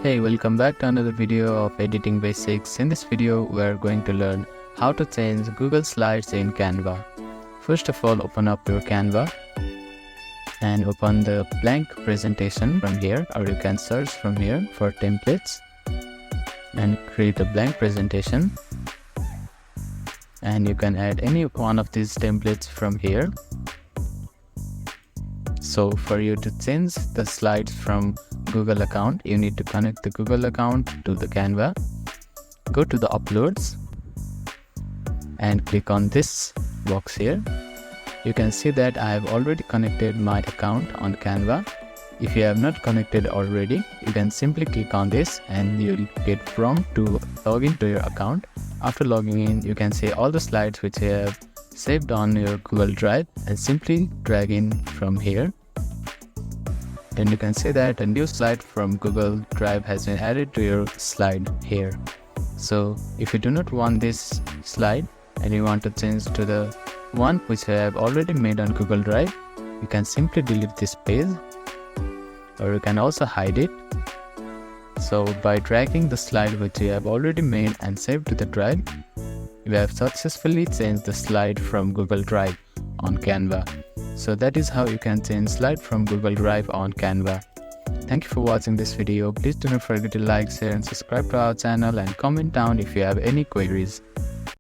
Hey, welcome back to another video of editing basics. In this video, we are going to learn how to change Google Slides in Canva. First of all, open up your Canva and open the blank presentation from here, or you can search from here for templates and create a blank presentation. And you can add any one of these templates from here. So for you to change the slides from Google account, you need to connect the Google account to the Canva. Go to the uploads and click on this box here. You can see that I have already connected my account on Canva. If you have not connected already, you can simply click on this and you will get prompt to log into your account. After logging in, you can see all the slides which you have saved on your Google Drive and simply drag in from here. And you can see that a new slide from Google Drive has been added to your slide here. So if you do not want this slide and you want to change to the one which I have already made on Google Drive, you can simply delete this page, or you can also hide it. So by dragging the slide which you have already made and saved to the drive, you have successfully changed the slide from Google Drive on Canva. So that is how you can change slide from Google Drive on Canva. Thank you for watching this video. Please do not forget to like, share and subscribe to our channel and comment down if you have any queries.